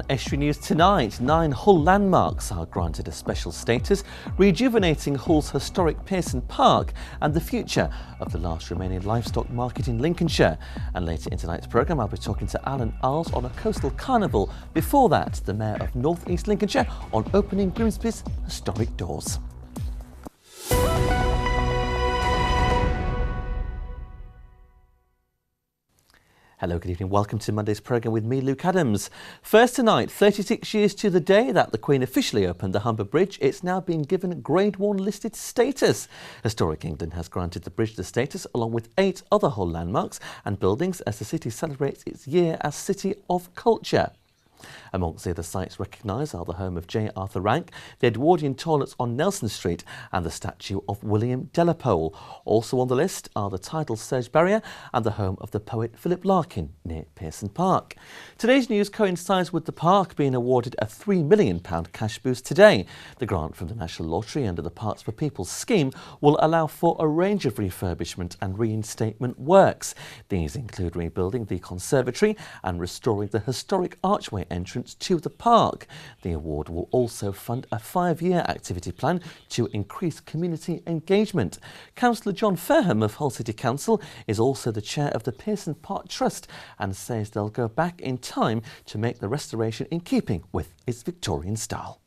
On Estuary News tonight, 9 Hull landmarks are granted a special status, rejuvenating Hull's historic Pearson Park and the future of the last remaining livestock market in Lincolnshire. And later in tonight's programme, I'll be talking to Alan Iles on a coastal carnival. Before that, the Mayor of North East Lincolnshire on opening Grimsby's historic doors. Hello, good evening. Welcome to Monday's programme with me, Luke Adams. First tonight, 36 years to the day that the Queen officially opened the Humber Bridge, it's now been given Grade 1 listed status. Historic England has granted the bridge the status along with 8 other Hull landmarks and buildings as the city celebrates its year as City of Culture. Amongst the other sites recognised are the home of J. Arthur Rank, the Edwardian toilets on Nelson Street and the statue of William Delapole. Also on the list are the tidal surge barrier and the home of the poet Philip Larkin near Pearson Park. Today's news coincides with the park being awarded a £3 million cash boost today. The grant from the National Lottery under the Parks for People scheme will allow for a range of refurbishment and reinstatement works. These include rebuilding the conservatory and restoring the historic archway entrance to the park. The award will also fund a 5-year activity plan to increase community engagement. Councillor John Fairham of Hull City Council is also the chair of the Pearson Park Trust and says they'll go back in time to make the restoration in keeping with its Victorian style.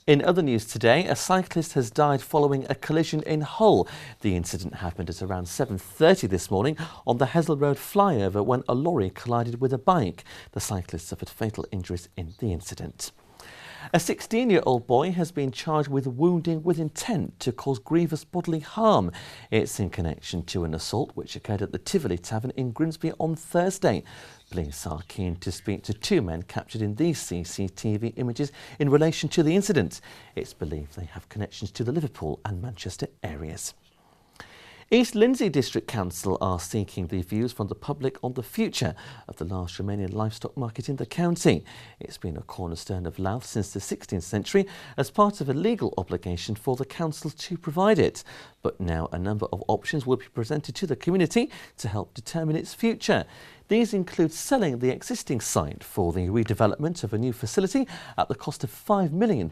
In other news today, a cyclist has died following a collision in Hull. The incident happened at around 7:30 this morning on the Hessel Road flyover when a lorry collided with a bike. The cyclist suffered fatal injuries in the incident. A 16-year-old boy has been charged with wounding with intent to cause grievous bodily harm. It's in connection to an assault which occurred at the Tivoli Tavern in Grimsby on Thursday. Police are keen to speak to 2 men captured in these CCTV images in relation to the incident. It's believed they have connections to the Liverpool and Manchester areas. East Lindsey District Council are seeking the views from the public on the future of the last remaining livestock market in the county. It's been a cornerstone of Louth since the 16th century as part of a legal obligation for the council to provide it. But now a number of options will be presented to the community to help determine its future. These include selling the existing site for the redevelopment of a new facility at the cost of £5 million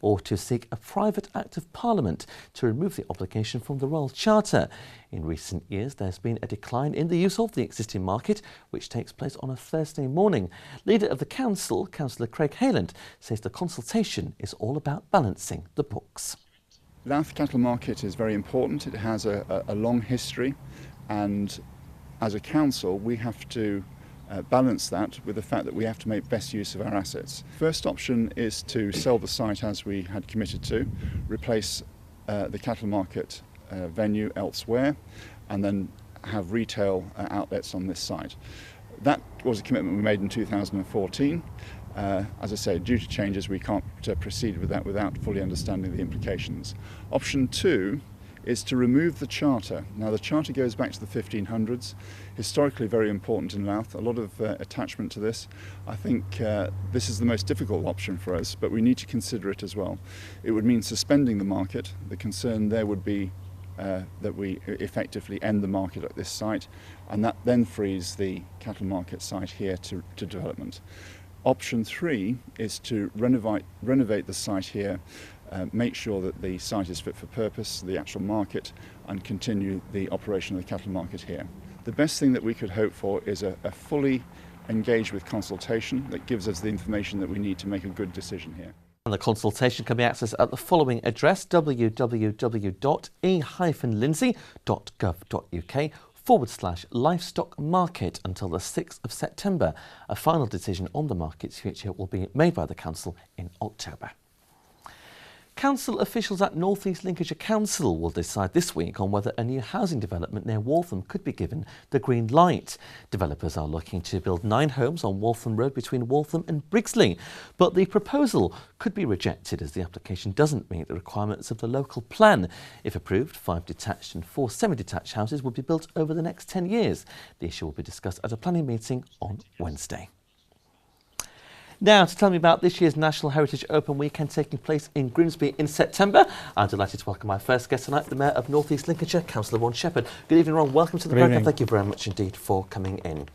or to seek a private Act of Parliament to remove the obligation from the Royal Charter. In recent years, there's been a decline in the use of the existing market, which takes place on a Thursday morning. Leader of the council, Councillor Craig Hayland, says the consultation is all about balancing the books. Louth cattle market is very important. It has a long history, and as a council we have to balance that with the fact that we have to make best use of our assets. First option is to sell the site as we had committed to, replace the cattle market venue elsewhere, and then have retail outlets on this site. That was a commitment we made in 2014. As I say, due to changes we can't proceed with that without fully understanding the implications. Option 2 is to remove the charter. Now the charter goes back to the 1500s, historically very important in Louth, a lot of attachment to this. I think this is the most difficult option for us, but we need to consider it as well. It would mean suspending the market. The concern there would be that we effectively end the market at this site, and that then frees the cattle market site here to development. Option 3 is to renovate the site here, make sure that the site is fit for purpose, the actual market, and continue the operation of the cattle market here. The best thing that we could hope for is a fully engaged with consultation that gives us the information that we need to make a good decision here. And the consultation can be accessed at the following address: www.e-lindsey.gov.uk/livestock market until the 6th of September. A final decision on the market's future will be made by the council in October. Council officials at North East Lincolnshire Council will decide this week on whether a new housing development near Waltham could be given the green light. Developers are looking to build 9 homes on Waltham Road between Waltham and Brigsley, but the proposal could be rejected as the application doesn't meet the requirements of the local plan. If approved, 5 detached and 4 semi-detached houses will be built over the next 10 years. The issue will be discussed at a planning meeting on Wednesday. Now, to tell me about this year's National Heritage Open Weekend taking place in Grimsby in September, I'm delighted to welcome my first guest tonight, the Mayor of North East Lincolnshire, Councillor Ron Shepherd. Good evening, Ron. Welcome to the programme. Thank you very much indeed for coming in.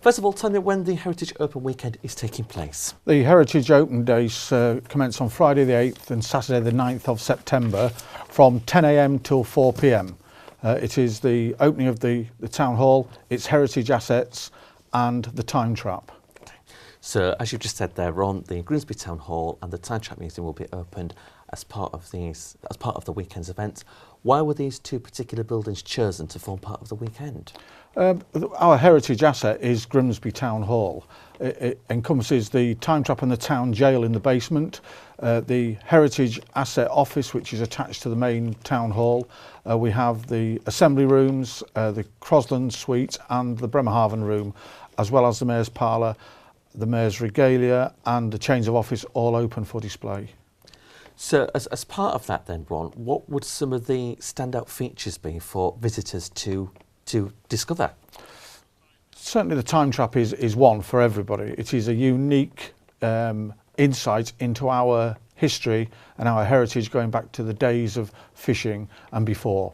First of all, tell me when the Heritage Open Weekend is taking place. The Heritage Open Days commence on Friday the 8th and Saturday the 9th of September from 10 a.m. till 4 p.m. It is the opening of the Town Hall, its heritage assets and the Time Trap. So, as you've just said there, Ron, the Grimsby Town Hall and the Time Trap Museum will be opened as part of the weekend's events. Why were these two particular buildings chosen to form part of the weekend? Our heritage asset is Grimsby Town Hall. It encompasses the Time Trap and the Town Jail in the basement, the Heritage Asset Office, which is attached to the main Town Hall. We have the Assembly Rooms, the Crosland Suite and the Bremerhaven Room, as well as the Mayor's Parlour, the Mayor's Regalia and the Change of Office, all open for display. So as part of that then, Ron, what would some of the standout features be for visitors to discover? Certainly the Time Trap is one for everybody. It is a unique insight into our history and our heritage going back to the days of fishing and before.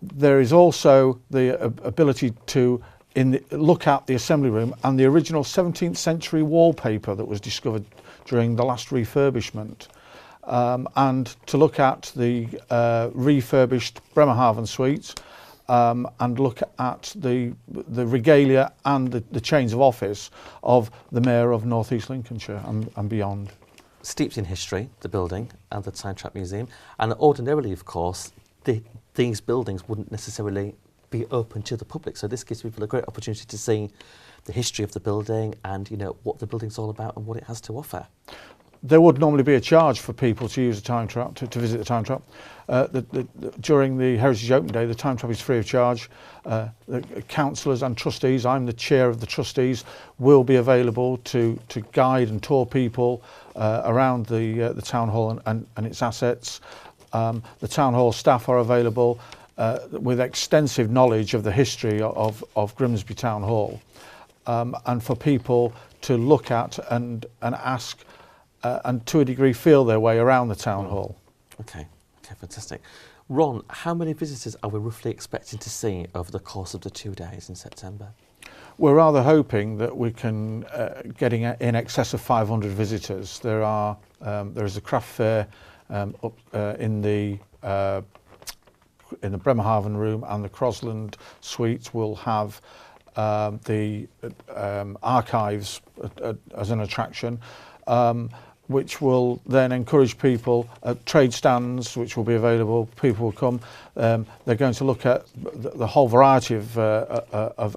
There is also the ability to look at the Assembly Room and the original 17th century wallpaper that was discovered during the last refurbishment, and to look at the refurbished Bremerhaven Suite, and look at the regalia and the chains of office of the Mayor of North East Lincolnshire and beyond. Steeped in history, the building and the Time Trap Museum, and ordinarily, of course, these buildings wouldn't necessarily be open to the public, so this gives people a great opportunity to see the history of the building and what the building's all about and what it has to offer. There would normally be a charge for people to use the Time Trap, to visit the Time Trap. During the Heritage Open Day, the Time Trap is free of charge. The councillors and trustees, I'm the chair of the trustees, will be available to guide and tour people around the Town Hall and its assets. The Town Hall staff are available with extensive knowledge of the history of Grimsby Town Hall, and for people to look at and ask and to a degree feel their way around the Town Hall. Okay, fantastic. Ron, how many visitors are we roughly expecting to see over the course of the 2 days in September? We're rather hoping that we can getting in excess of 500 visitors. There is a craft fair up in the Bremerhaven Room, and the Crosland Suite will have the archives as an attraction, which will then encourage people at trade stands, which will be available. People will come. They're going to look at the whole variety of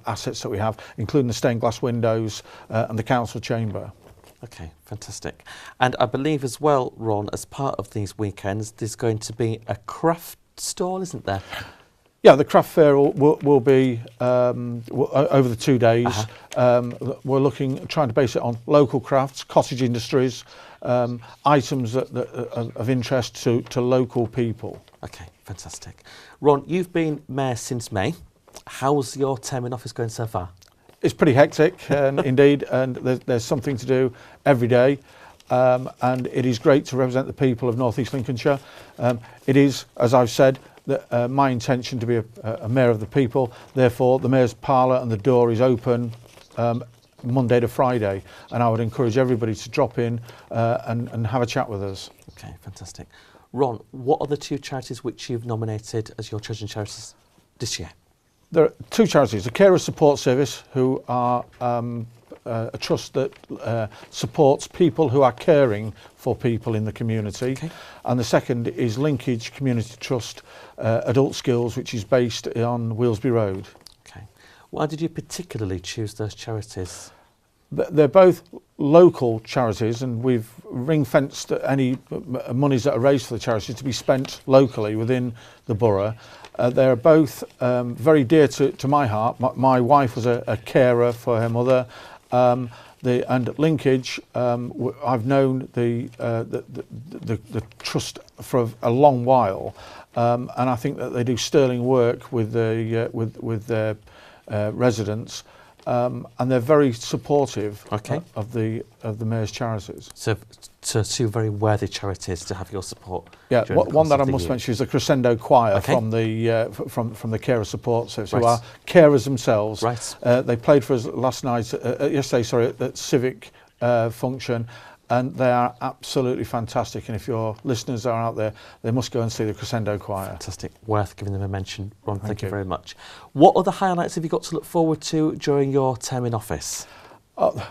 assets that we have, including the stained glass windows and the council chamber. Okay, fantastic. And I believe as well, Ron, as part of these weekends, there's going to be a craft stall, isn't there? Yeah, the craft fair will be over the 2 days. We're trying to base it on local crafts, cottage industries, items that are of interest to local people. Okay, fantastic. Ron, you've been Mayor since May. How's your term in office going so far? It's pretty hectic, indeed, and there's something to do every day. And it is great to represent the people of North East Lincolnshire. It is, as I've said, my intention to be a mayor of the people. Therefore, the Mayor's Parlour and the door is open Monday to Friday, and I would encourage everybody to drop in and have a chat with us. Okay, fantastic. Ron, what are the two charities which you've nominated as your chosen charities this year? There are two charities, the Cllr Support Service, who are a trust that supports people who are caring for people in the community. Okay. And the second is Linkage Community Trust Adult Skills, which is based on Wheelsby Road. Okay. Why did you particularly choose those charities? They're both local charities, and we've ring-fenced any monies that are raised for the charities to be spent locally within the borough. They're both very dear to my heart. My wife was a carer for her mother. And at Linkage, I've known the trust for a long while, and I think that they do sterling work with their residents. and they're very supportive Okay. of the Mayor's charities. So two very worthy charities to have your support. Yeah, during the one course that I of the must year. mention is the Crescendo Choir Okay. from the Cllr Support Service, who Right. are carers themselves. Right. They played for us yesterday, at Civic function, and they are absolutely fantastic. And if your listeners are out there, they must go and see the Crescendo Choir. Fantastic. Worth giving them a mention. Ron, thank you you. very much. What other highlights have you got to look forward to during your term in office?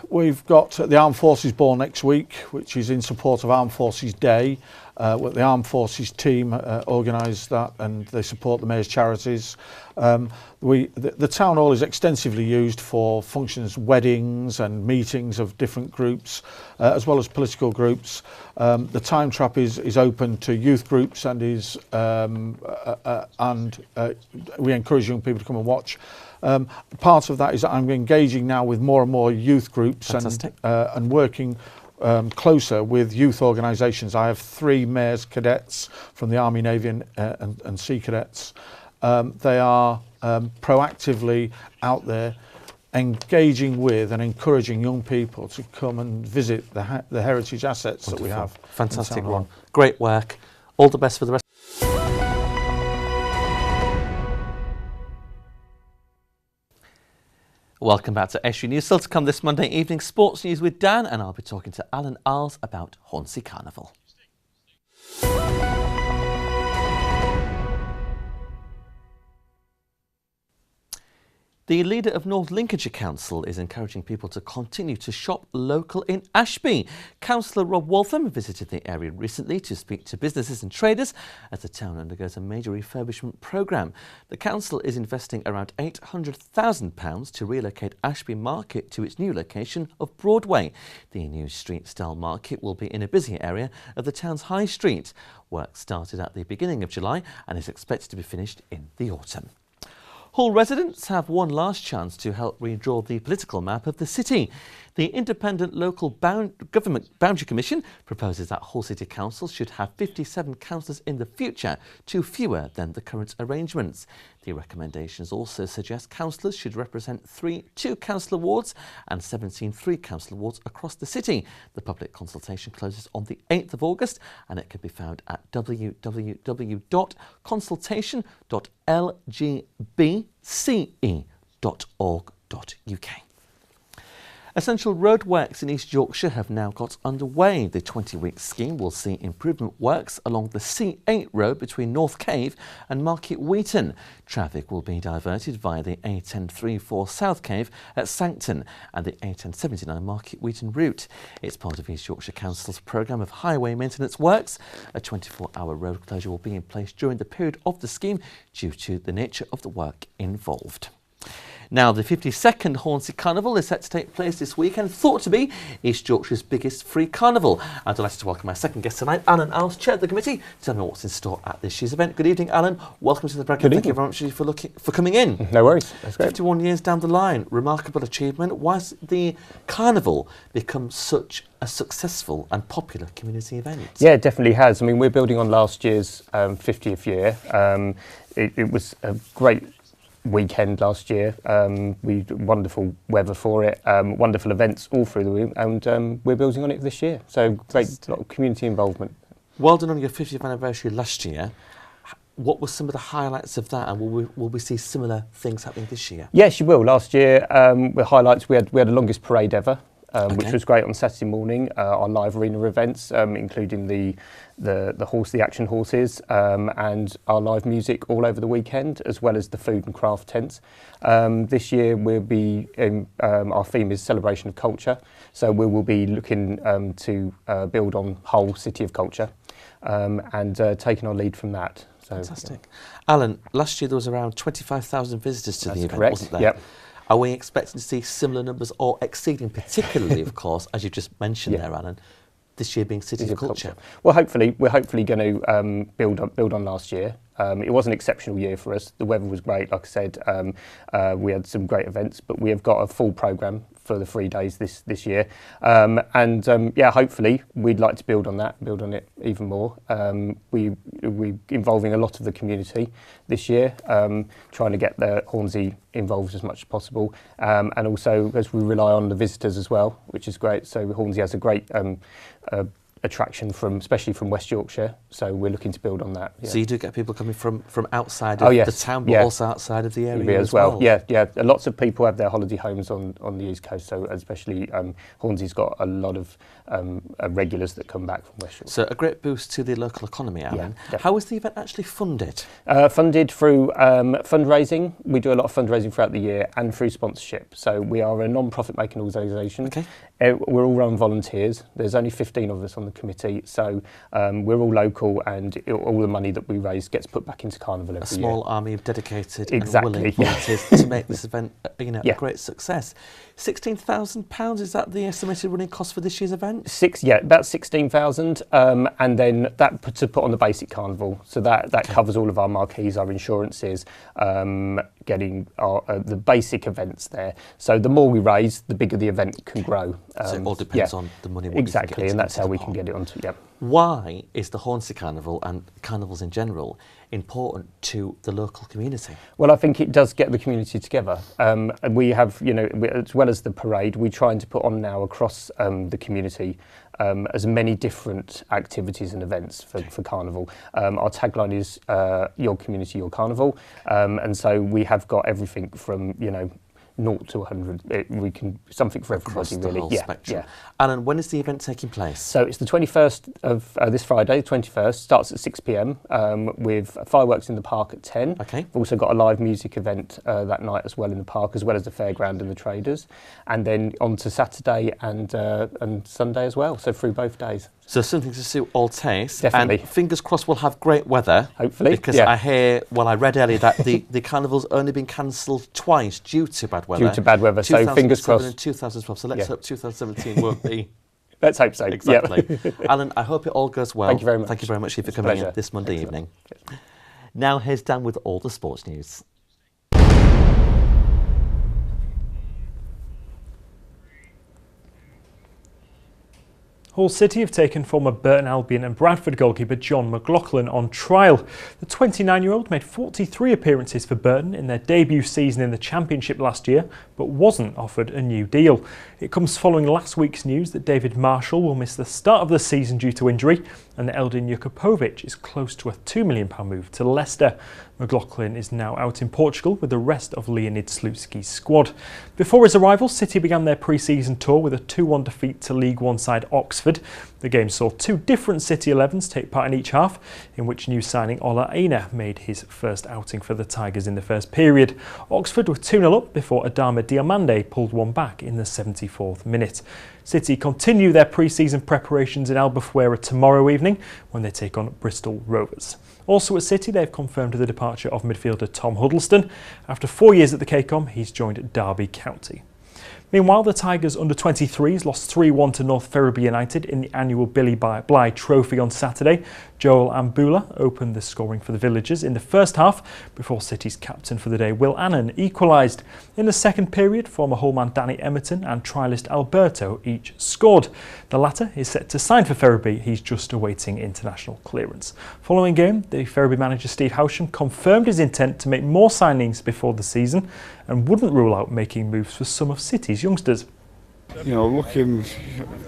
We've got the Armed Forces Ball next week, which is in support of Armed Forces Day. The Armed Forces team organise that, and they support the Mayor's charities. The town hall is extensively used for functions, weddings and meetings of different groups, as well as political groups. The time trap is open to youth groups and we encourage young people to come and watch. Part of that is that I'm engaging now with more and more youth groups and working closer with youth organisations. I have 3 Mayor's cadets from the Army, Navy and Sea Cadets. They are proactively out there engaging with and encouraging young people to come and visit the heritage assets that we have. Fantastic, Ron. Great work. All the best for the rest. Welcome back to Estuary News. Still to come this Monday evening, sports news with Dan, and I'll be talking to Alan Iles about Hornsey Carnival. The leader of North Lincolnshire Council is encouraging people to continue to shop local in Ashby. Councillor Rob Waltham visited the area recently to speak to businesses and traders as the town undergoes a major refurbishment programme. The council is investing around £800,000 to relocate Ashby Market to its new location of Broadway. The new street-style market will be in a busy area of the town's high street. Work started at the beginning of July and is expected to be finished in the autumn. Hull residents have one last chance to help redraw the political map of the city. The Independent Local Government Boundary Commission proposes that Hull City Council should have 57 councillors in the future, 2 fewer than the current arrangements. The recommendations also suggest councillors should represent 2 councillor wards and 17 3-councillor wards across the city. The public consultation closes on the 8th of August and it can be found at www.consultation.lgbce.org.uk. Essential roadworks in East Yorkshire have now got underway. The 20-week scheme will see improvement works along the C8 road between North Cave and Market Wheaton. Traffic will be diverted via the A1034 South Cave at Sancton and the A1079 Market Wheaton route. It's part of East Yorkshire Council's programme of highway maintenance works. A 24-hour road closure will be in place during the period of the scheme due to the nature of the work involved. Now, the 52nd Hornsey Carnival is set to take place this weekend, thought to be East Yorkshire's biggest free carnival. I'm delighted to welcome my second guest tonight, Alan Iles, Chair of the committee, to tell me what's in store at this year's event. Good evening, Alan. Welcome to the programme. Thank you very much for coming in. No worries. That's great. 51 years down the line, remarkable achievement. Why has the carnival become such a successful and popular community event? Yeah, it definitely has. I mean, we're building on last year's 50th year. It was a great weekend last year. We had wonderful weather for it, wonderful events all through the week, and we're building on it this year. So great, lot of community involvement. Well done on your 50th anniversary last year. What were some of the highlights of that, and will we see similar things happening this year? Yes, you will. Last year, with highlights, we had the longest parade ever. Which was great on Saturday morning. Our live arena events, including the action horses, and our live music all over the weekend, as well as the food and craft tents. This year we'll be our theme is celebration of culture, so we will be looking to build on Hull City of Culture, and taking our lead from that. So, fantastic, yeah. Alan. Last year there was around 25,000 visitors to the event, correct. Wasn't there? Yep. Are we expecting to see similar numbers or exceeding, particularly, of course, as you just mentioned there, Alan, this year being City of Culture? Well, we're hopefully going to build on last year. It was an exceptional year for us. The weather was great, like I said. We had some great events, but we have got a full programme for the 3 days this year. Yeah, hopefully we'd like to build on it even more. We're involving a lot of the community this year, trying to get the Hornsey involved as much as possible. And also, as we rely on the visitors as well, which is great. So Hornsey has a great attraction especially from West Yorkshire, so we're looking to build on that. Yeah. So you do get people coming from outside of the town, but also outside of the area as well. Yeah. Lots of people have their holiday homes on the East Coast, so especially Hornsey's got a lot of regulars that come back from West Yorkshire. So a great boost to the local economy, Alan. Yeah, how is the event actually funded? Funded through fundraising. We do a lot of fundraising throughout the year and through sponsorship. So we are a non-profit making organisation. Okay. We're all run volunteers. There's only 15 of us on the committee, so we're all local, and all the money that we raise gets put back into Carnival every year. A small army of dedicated and willing volunteers to make this event a great success. £16,000, is that the estimated running cost for this year's event? About 16,000, and then that to put on the basic Carnival. So that covers all of our marquees, our insurances, getting the basic events there. So the more we raise, the bigger the event can grow. So it all depends on the money. Exactly, and that's how we can get it onto. Yeah. Why is the Hornsey Carnival and carnivals in general important to the local community? Well, I think it does get the community together. We have, as well as the parade, we're trying to put on now across the community as many different activities and events for Carnival. Our tagline is your community, your Carnival. And so we have got everything from, 0 to 100. We can something for across everybody, the really. Whole spectrum. Alan, when is the event taking place? So it's the 21st of this Friday, 21st, starts at 6 p.m. With fireworks in the park at 10. Okay. We've also got a live music event that night as well in the park, as well as the fairground and the traders. And then on to Saturday and Sunday as well, so through both days. So something to suit all tastes. Definitely. And fingers crossed we'll have great weather. Hopefully. Because I read earlier that the carnival's only been cancelled twice due to bad weather. Due to bad weather, so fingers crossed. And 2012, so let's hope 2017 won't be. Let's hope so. Exactly. Yep. Alan, I hope it all goes well. Thank you very much. Thank you very much for coming in this Monday evening. Now here's Dan with all the sports news. Hull City have taken former Burton Albion and Bradford goalkeeper John McLaughlin on trial. The 29-year-old made 43 appearances for Burton in their debut season in the Championship last year, but wasn't offered a new deal. It comes following last week's news that David Marshall will miss the start of the season due to injury, and that Eldin Jakupovic is close to a £2 million move to Leicester. McLaughlin is now out in Portugal with the rest of Leonid Slutski's squad. Before his arrival, City began their pre-season tour with a 2-1 defeat to League One side Oxford. The game saw two different City 11s take part in each half, in which new signing Ola Aina made his first outing for the Tigers in the first period. Oxford were 2-0 up before Adama Diamande pulled one back in the 74th minute. City continue their pre-season preparations in Albufeira tomorrow evening when they take on Bristol Rovers. Also at City, they've confirmed the departure of midfielder Tom Huddleston. After 4 years at the KCOM, he's joined Derby County. Meanwhile, the Tigers under-23s lost 3-1 to North Ferriby United in the annual Billy Bly Trophy on Saturday. Joel Ambula opened the scoring for the Villagers in the first half before City's captain for the day, Will Annan, equalised. In the second period, former Hullman Danny Emerton and trialist Alberto each scored. The latter is set to sign for Ferriby. He's just awaiting international clearance. Following game, the Ferriby manager Steve Howsham confirmed his intent to make more signings before the season and wouldn't rule out making moves for some of City's youngsters. Looking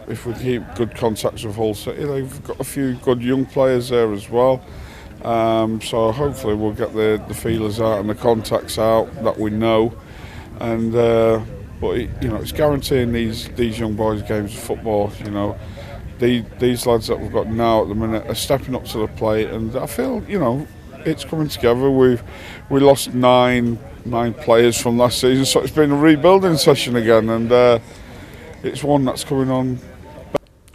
if we keep good contacts with Hull City, they've got a few good young players there as well. So hopefully we'll get the feelers out and the contacts out that we know. And but it's guaranteeing these young boys games of football. These lads that we've got now at the minute are stepping up to the plate, and I feel it's coming together. We lost nine players from last season, so it's been a rebuilding session again, and it's one that's coming on.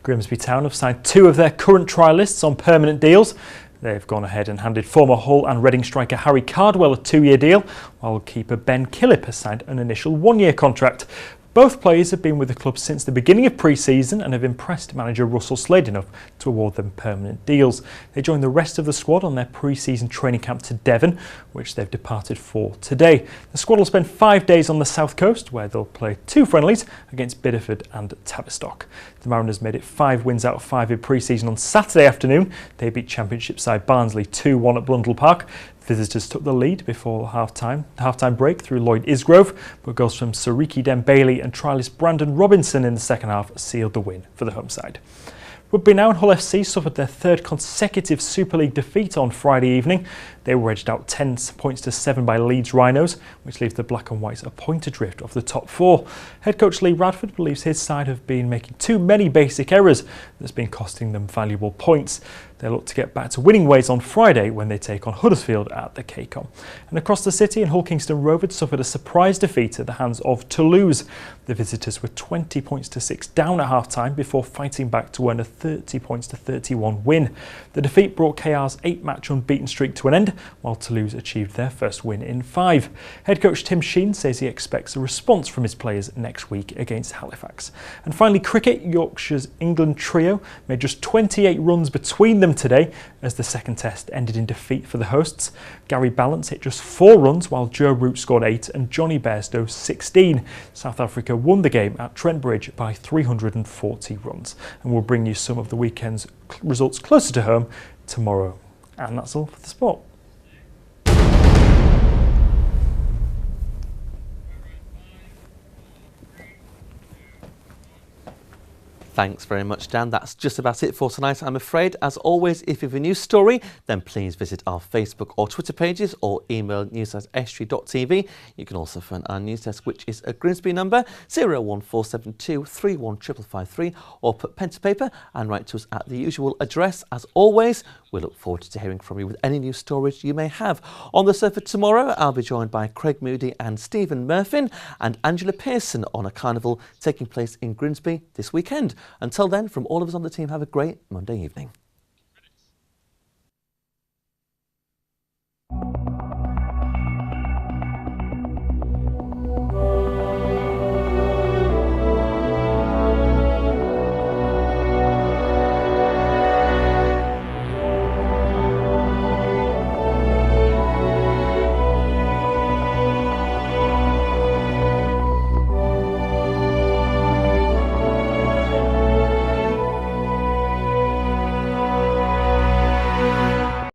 Grimsby Town have signed two of their current trialists on permanent deals. They've gone ahead and handed former Hull and Reading striker Harry Cardwell a 2-year deal, while keeper Ben Killip has signed an initial 1-year contract. Both players have been with the club since the beginning of pre-season and have impressed manager Russell Slade enough to award them permanent deals. They joined the rest of the squad on their pre-season training camp to Devon, which they've departed for today. The squad will spend 5 days on the south coast, where they'll play 2 friendlies against Bideford and Tavistock. The Mariners made it 5 wins out of 5 in pre-season on Saturday afternoon. They beat Championship side Barnsley 2-1 at Blundell Park. Visitors took the lead before the half-time break through Lloyd Isgrove, but goals from Sariki Dembele and trialist Brandon Robinson in the second half sealed the win for the home side. Rugby now, and Hull FC suffered their 3rd consecutive Super League defeat on Friday evening. They were edged out 10 points to 7 by Leeds Rhinos, which leaves the Black and Whites a point adrift of the top 4. Head coach Lee Radford believes his side have been making too many basic errors that's been costing them valuable points. They look to get back to winning ways on Friday when they take on Huddersfield at the KCOM. And across the city, and Hull Kingston Rovers suffered a surprise defeat at the hands of Toulouse. The visitors were 20 points to 6 down at half-time before fighting back to earn a 30 points to 31 win. The defeat brought KR's 8-match unbeaten streak to an end, while Toulouse achieved their first win in 5. Head coach Tim Sheen says he expects a response from his players next week against Halifax. And finally, cricket, Yorkshire's England trio made just 28 runs between them today as the second test ended in defeat for the hosts. Gary Ballance hit just 4 runs while Joe Root scored 8 and Johnny Bairstow 16. South Africa won the game at Trent Bridge by 340 runs, and we'll bring you some of the weekend's results closer to home tomorrow. And that's all for the sport. Thanks very much, Dan. That's just about it for tonight, I'm afraid. As always, if you have a news story, then please visit our Facebook or Twitter pages or email news@estuary.tv. You can also phone our news desk, which is a Grimsby number 01472 31553, or put pen to paper and write to us at the usual address. As always, we look forward to hearing from you with any news stories you may have. On the sofa tomorrow, I'll be joined by Craig Moody and Stephen Murphin and Angela Pearson on a carnival taking place in Grimsby this weekend. Until then, from all of us on the team, have a great Monday evening.